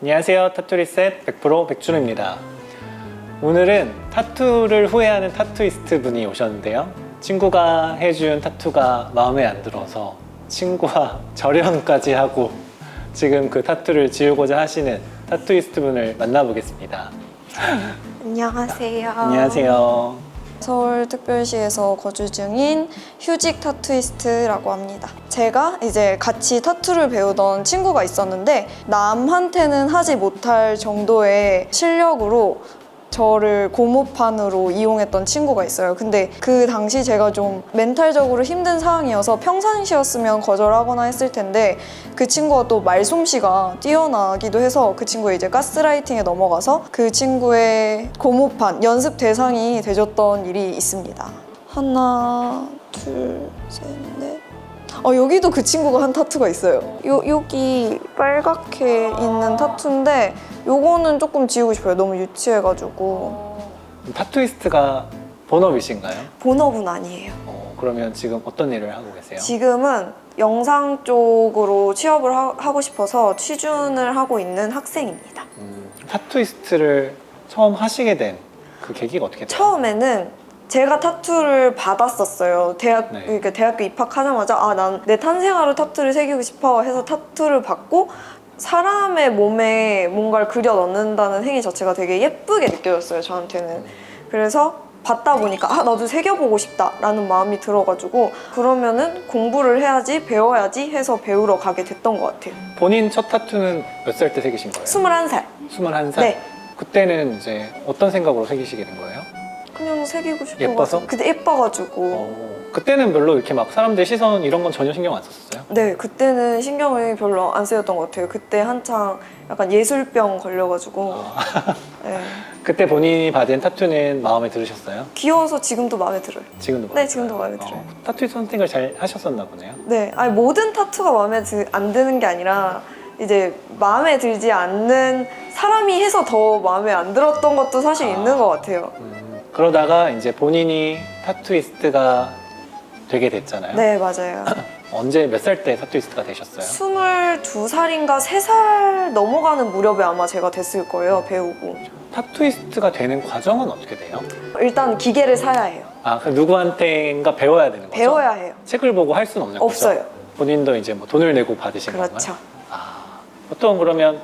안녕하세요. 타투리셋 100% 백준호입니다. 오늘은 타투를 후회하는 타투이스트 분이 오셨는데요. 친구가 해준 타투가 마음에 안 들어서 친구와 절연까지 하고 지금 그 타투를 지우고자 하시는 타투이스트 분을 만나보겠습니다. 안녕하세요. 안녕하세요. 서울특별시에서 거주 중인 휴직 타투이스트라고 합니다. 제가 이제 같이 타투를 배우던 친구가 있었는데 남한테는 하지 못할 정도의 실력으로 저를 고무판으로 이용했던 친구가 있어요. 근데 그 당시 제가 좀 멘탈적으로 힘든 상황이어서 평상시였으면 거절하거나 했을 텐데 그 친구가 또 말솜씨가 뛰어나기도 해서 그 친구가 이제 가스라이팅에 넘어가서 그 친구의 고무판 연습 대상이 되줬던 일이 있습니다. 하나, 둘, 셋, 넷. 여기도 그 친구가 한 타투가 있어요. 여기 빨갛게 있는 타투인데 요거는 조금 지우고 싶어요. 너무 유치해가지고. 타투이스트가 본업이신가요? 본업은 아니에요. 그러면 지금 어떤 일을 하고 계세요? 지금은 영상 쪽으로 취업을 하고 싶어서 취준을 하고 있는 학생입니다. 타투이스트를 처음 하시게 된 그 계기가 어떻게 돼요? 처음에는 제가 타투를 받았었어요. 그러니까 대학교 입학하자마자 난 내 탄생화로 타투를 새기고 싶어 해서 타투를 받고 사람의 몸에 뭔가를 그려 넣는다는 행위 자체가 되게 예쁘게 느껴졌어요, 저한테는. 그래서 받다 보니까 나도 새겨보고 싶다라는 마음이 들어가지고 그러면은 공부를 해야지, 배워야지 해서 배우러 가게 됐던 것 같아요. 본인 첫 타투는 몇 살 때 새기신 거예요? 21살. 21살? 네. 그때는 이제 어떤 생각으로 새기시게 된 거예요? 그냥 새기고 싶어가지고. 예뻐서? 근데 예뻐가지고. 그때는 별로 이렇게 막 사람들 시선 이런 건 전혀 신경 안 썼었어요? 네, 그때는 신경을 별로 안 쓰였던 것 같아요. 그때 한창 약간 예술병 걸려가지고. 네. 그때 본인이 받은 타투는 마음에 들으셨어요? 귀여워서 지금도 마음에 들어요. 지금도 네, 지금도 마음에 들어요. 타투 선택을 잘 하셨었나 보네요. 네, 모든 타투가 마음에 안 드는 게 아니라 이제 마음에 들지 않는 사람이 해서 더 마음에 안 들었던 것도 사실 있는 것 같아요. 그러다가 이제 본인이 타투이스트가 되게 됐잖아요. 네, 맞아요. 언제 몇 살 때 타투이스트가 되셨어요? 22살인가 3살 넘어가는 무렵에 아마 제가 됐을 거예요, 배우고. 타투이스트가 되는 과정은 어떻게 돼요? 일단 기계를 사야 해요. 그럼 누구한테인가 배워야 되는 거죠? 배워야 해요. 책을 보고 할 수는 없는 없어요. 거죠? 본인도 이제 뭐 돈을 내고 받으신 건가요? 그렇죠. 보통 그러면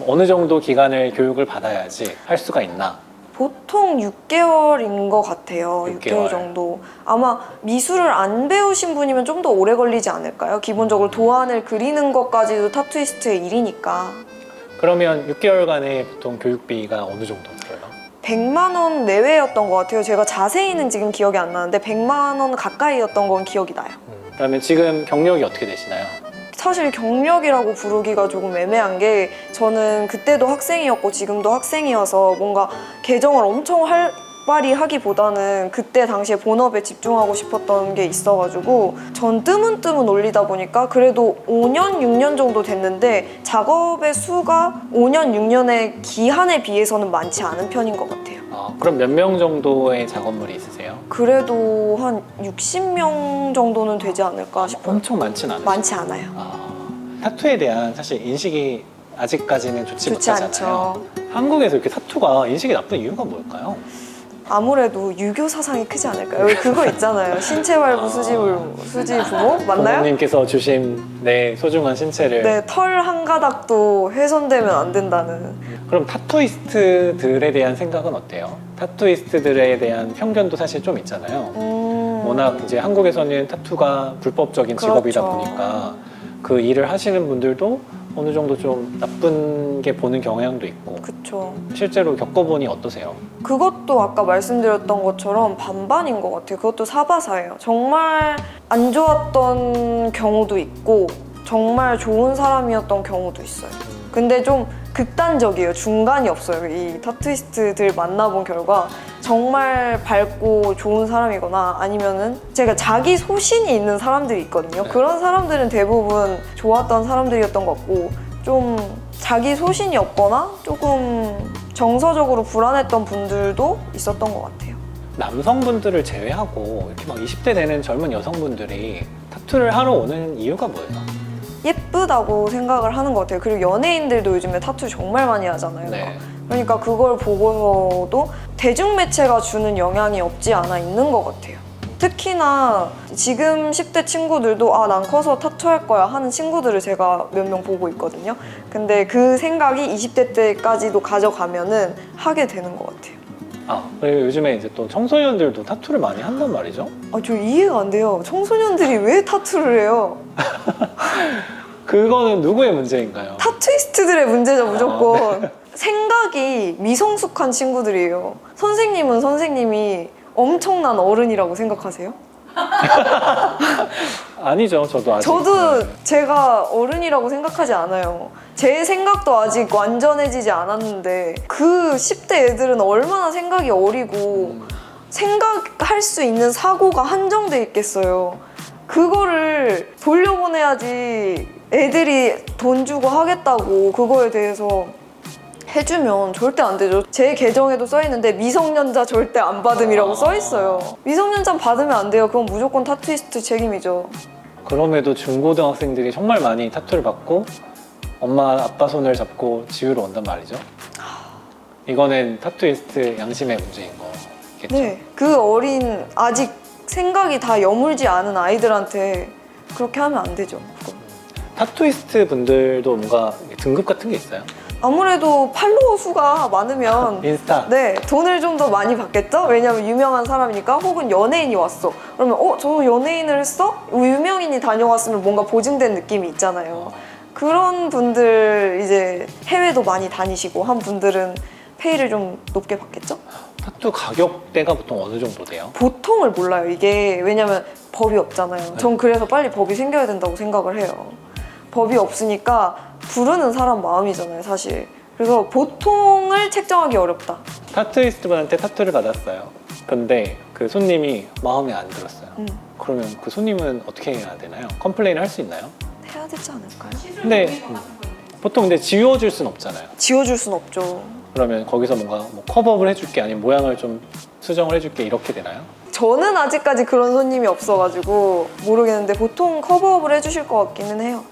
어느 정도 기간을 교육을 받아야지 할 수가 있나? 보통 6개월인 것 같아요. 6개월 정도. 아마 미술을 안 배우신 분이면 좀 더 오래 걸리지 않을까요? 기본적으로 도안을 그리는 것까지도 타투이스트의 일이니까. 그러면 6개월간의 보통 교육비가 어느 정도 들어요? 100만 원 내외였던 것 같아요. 제가 자세히는 지금 기억이 안 나는데 100만 원 가까이였던 건 기억이 나요. 그러면 지금 경력이 어떻게 되시나요? 사실 경력이라고 부르기가 조금 애매한 게 저는 그때도 학생이었고 지금도 학생이어서 뭔가 개정을 엄청 활발히 하기보다는 그때 당시에 본업에 집중하고 싶었던 게 있어가지고 전 뜨문뜨문 올리다 보니까 그래도 5년, 6년 정도 됐는데 작업의 수가 5년, 6년의 기한에 비해서는 많지 않은 편인 것 같아요. 그럼 몇 명 정도의 작업물이 있으세요? 그래도 한 60명 정도는 되지 않을까 싶어요. 엄청 많진 않아요. 많지 않아요. 타투에 대한 사실 인식이 아직까지는 좋지 못하잖아요. 않죠. 한국에서 이렇게 타투가 인식이 나쁜 이유가 뭘까요? 아무래도 유교 사상이 크지 않을까요? 그거 있잖아요. 신체 발부 수지 부모 맞나요? 부모님께서 주신 내 소중한 신체를. 네, 털 한 가닥도 훼손되면 안 된다는. 그럼 타투이스트들에 대한 생각은 어때요? 타투이스트들에 대한 편견도 사실 좀 있잖아요. 워낙 이제 한국에서는 타투가 불법적인 직업이다 그렇죠. 보니까 그 일을 하시는 분들도 어느 정도 좀 나쁜 게 보는 경향도 있고. 그쵸. 실제로 겪어보니 어떠세요? 그것도 아까 말씀드렸던 것처럼 반반인 것 같아요. 그것도 사바사예요. 정말 안 좋았던 경우도 있고 정말 좋은 사람이었던 경우도 있어요. 근데 좀 극단적이에요. 중간이 없어요. 이 타투이스트들 만나본 결과 정말 밝고 좋은 사람이거나 아니면은 제가 자기 소신이 있는 사람들이 있거든요. 그런 사람들은 대부분 좋았던 사람들이었던 것 같고 좀 자기 소신이 없거나 조금 정서적으로 불안했던 분들도 있었던 것 같아요. 남성분들을 제외하고 이렇게 막 20대 되는 젊은 여성분들이 타투를 하러 오는 이유가 뭐예요? 예쁘다고 생각을 하는 것 같아요. 그리고 연예인들도 요즘에 타투 정말 많이 하잖아요. 네. 그러니까 그걸 보고서도 대중매체가 주는 영향이 없지 않아 있는 것 같아요. 특히나 지금 10대 친구들도 아, 난 커서 타투 할 거야 하는 친구들을 제가 몇 명 보고 있거든요. 근데 그 생각이 20대 때까지도 가져가면은 하게 되는 것 같아요. 아, 그리고 요즘에 이제 또 청소년들도 타투를 많이 한단 말이죠. 아, 저 이해가 안 돼요. 청소년들이 왜 타투를 해요? 그거는 누구의 문제인가요? 타투이스트들의 문제죠, 무조건. 생각이 미성숙한 친구들이에요. 선생님은 선생님이 엄청난 어른이라고 생각하세요? 아니죠, 저도 아직. 저도 네. 제가 어른이라고 생각하지 않아요. 제 생각도 아직 완전해지지 않았는데 그 10대 애들은 얼마나 생각이 어리고 생각할 수 있는 사고가 한정돼 있겠어요. 그거를 돌려보내야지 애들이 돈 주고 하겠다고 그거에 대해서 해주면 절대 안 되죠. 제 계정에도 써있는데 미성년자 절대 안 받음이라고 써있어요. 미성년자 받으면 안 돼요. 그건 무조건 타투이스트 책임이죠. 그럼에도 중고등학생들이 정말 많이 타투를 받고 엄마 아빠 손을 잡고 지우러 온단 말이죠. 이거는 타투이스트 양심의 문제인 거겠죠. 네, 그 어린 아직 생각이 다 여물지 않은 아이들한테 그렇게 하면 안 되죠. 그건. 타투이스트 분들도 뭔가 등급 같은 게 있어요? 아무래도 팔로워 수가 많으면 인스타? 네, 돈을 좀 더 많이 받겠죠? 왜냐면 유명한 사람이니까. 혹은 연예인이 왔어. 그러면 저 연예인을 했어? 유명인이 다녀왔으면 뭔가 보증된 느낌이 있잖아요. 그런 분들 이제 해외도 많이 다니시고 한 분들은 페이를 좀 높게 받겠죠? 타투 가격대가 보통 어느 정도 돼요? 보통을 몰라요. 이게 왜냐면 법이 없잖아요. 전 그래서 빨리 법이 생겨야 된다고 생각을 해요. 법이 없으니까 부르는 사람 마음이잖아요, 사실. 그래서 보통을 책정하기 어렵다. 타투이스트 분한테 타투를 받았어요. 근데 그 손님이 마음에 안 들었어요. 그러면 그 손님은 어떻게 해야 되나요? 컴플레인을 할 수 있나요? 해야 되지 않을까요? 근데 보통 근데 지워줄 순 없잖아요. 지워줄 순 없죠. 그러면 거기서 뭔가 뭐 컵업을 해줄게 아니면 모양을 좀 수정을 해줄게 이렇게 되나요? 저는 아직까지 그런 손님이 없어가지고 모르겠는데 보통 커버업을 해주실 것 같기는 해요.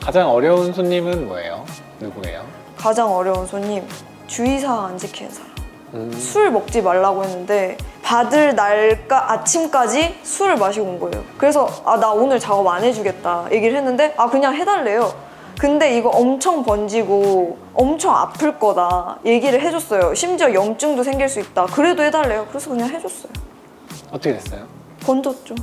가장 어려운 손님은 뭐예요? 누구예요? 가장 어려운 손님, 주의사항 안 지키는 사람. 술 먹지 말라고 했는데 받을 날까 아침까지 술을 마시고 온 거예요. 그래서 나 오늘 작업 안 해주겠다 얘기를 했는데 그냥 해달래요. 근데 이거 엄청 번지고 엄청 아플 거다 얘기를 해줬어요. 심지어 염증도 생길 수 있다. 그래도 해달래요. 그래서 그냥 해줬어요. 어떻게 됐어요? 번졌죠.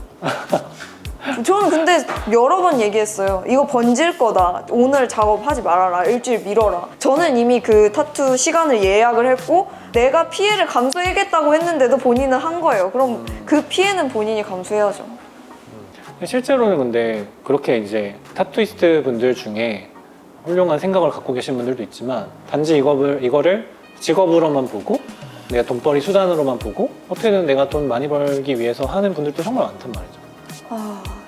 저는 근데 여러 번 얘기했어요. 이거 번질 거다. 오늘 작업하지 말아라. 일주일 미뤄라. 저는 이미 그 타투 시간을 예약을 했고 내가 피해를 감수해야겠다고 했는데도 본인은 한 거예요. 그럼 그 피해는 본인이 감수해야죠. 실제로는 근데 그렇게 이제 타투이스트 분들 중에 훌륭한 생각을 갖고 계신 분들도 있지만 단지 이거를 직업으로만 보고 내가 돈벌이 수단으로만 보고 어떻게든 내가 돈 많이 벌기 위해서 하는 분들도 정말 많단 말이죠.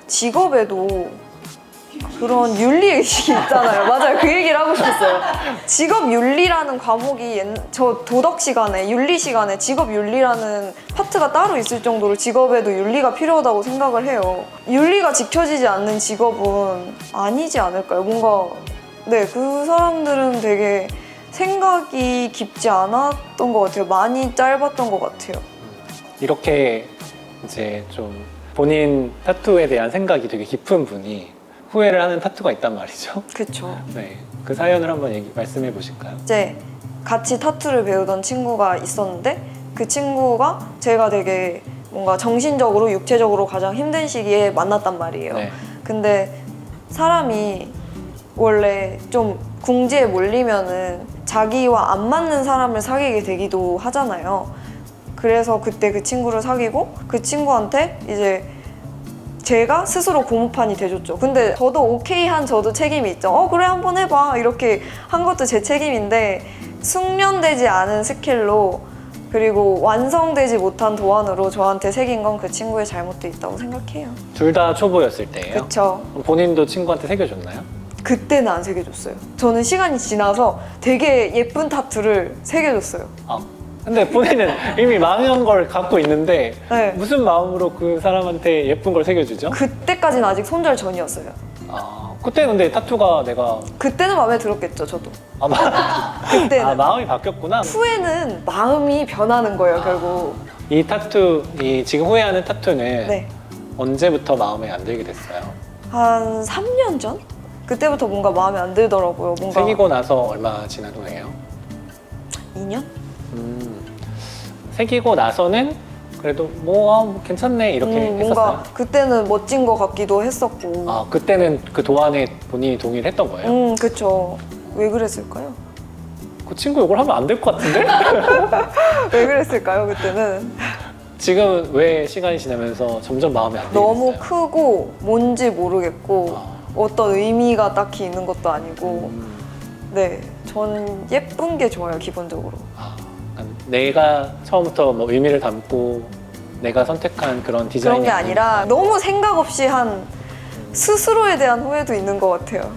직업에도 그런 윤리의식이 있잖아요. 맞아요. 그 얘기를 하고 싶었어요. 직업 윤리라는 과목이 저 도덕 시간에, 윤리 시간에 직업 윤리라는 파트가 따로 있을 정도로 직업에도 윤리가 필요하다고 생각을 해요. 윤리가 지켜지지 않는 직업은 아니지 않을까요? 뭔가 그 사람들은 되게 생각이 깊지 않았던 것 같아요. 많이 짧았던 것 같아요. 이렇게 이제 좀 본인 타투에 대한 생각이 되게 깊은 분이 후회를 하는 타투가 있단 말이죠. 그쵸. 네, 그 사연을 한번 말씀해 보실까요? 이제 같이 타투를 배우던 친구가 있었는데 그 친구가 제가 되게 뭔가 정신적으로 육체적으로 가장 힘든 시기에 만났단 말이에요. 네. 근데 사람이 원래 좀 궁지에 몰리면은 자기와 안 맞는 사람을 사귀게 되기도 하잖아요. 그래서 그때 그 친구를 사귀고 그 친구한테 이제 제가 스스로 고무판이 돼줬죠. 근데 저도 오케이 한 저도 책임이 있죠. 그래 한번 해봐 이렇게 한 것도 제 책임인데 숙련되지 않은 스킬로 그리고 완성되지 못한 도안으로 저한테 새긴 건 그 친구의 잘못도 있다고 생각해요. 둘 다 초보였을 때예요? 그쵸. 본인도 친구한테 새겨줬나요? 그때는 안 새겨줬어요. 저는 시간이 지나서 되게 예쁜 타투를 새겨줬어요. 근데 본인은 이미 망한 걸 갖고 있는데 네. 무슨 마음으로 그 사람한테 예쁜 걸 새겨주죠? 그때까지는 아직 손절 전이었어요. 그때 근데 타투가 내가 그때는 마음에 들었겠죠, 저도. 그때는 마음이 바뀌었구나. 후에는 마음이 변하는 거예요, 결국. 이 타투, 이 지금 후회하는 타투는 네. 언제부터 마음에 안 들게 됐어요? 한 3년 전? 그때부터 뭔가 마음에 안 들더라고요. 뭔가 새기고 나서 얼마 지난 후에요? 2년? 새기고 나서는 그래도 뭐 괜찮네 이렇게 뭔가 했었어요? 그때는 멋진 것 같기도 했었고. 그때는 그 도안에 본인이 동의를 했던 거예요? 그쵸. 왜 그랬을까요? 그 친구 이걸 하면 안 될 것 같은데? 왜 그랬을까요, 그때는? 지금 왜 시간이 지나면서 점점 마음에 안 들게 너무 됐어요? 크고 뭔지 모르겠고 어떤 의미가 딱히 있는 것도 아니고 네, 전 예쁜 게 좋아요, 기본적으로. 그러니까 내가 처음부터 뭐 의미를 담고 내가 선택한 그런 디자인이 그런 게 아니라 너무 생각 없이 한 스스로에 대한 후회도 있는 것 같아요.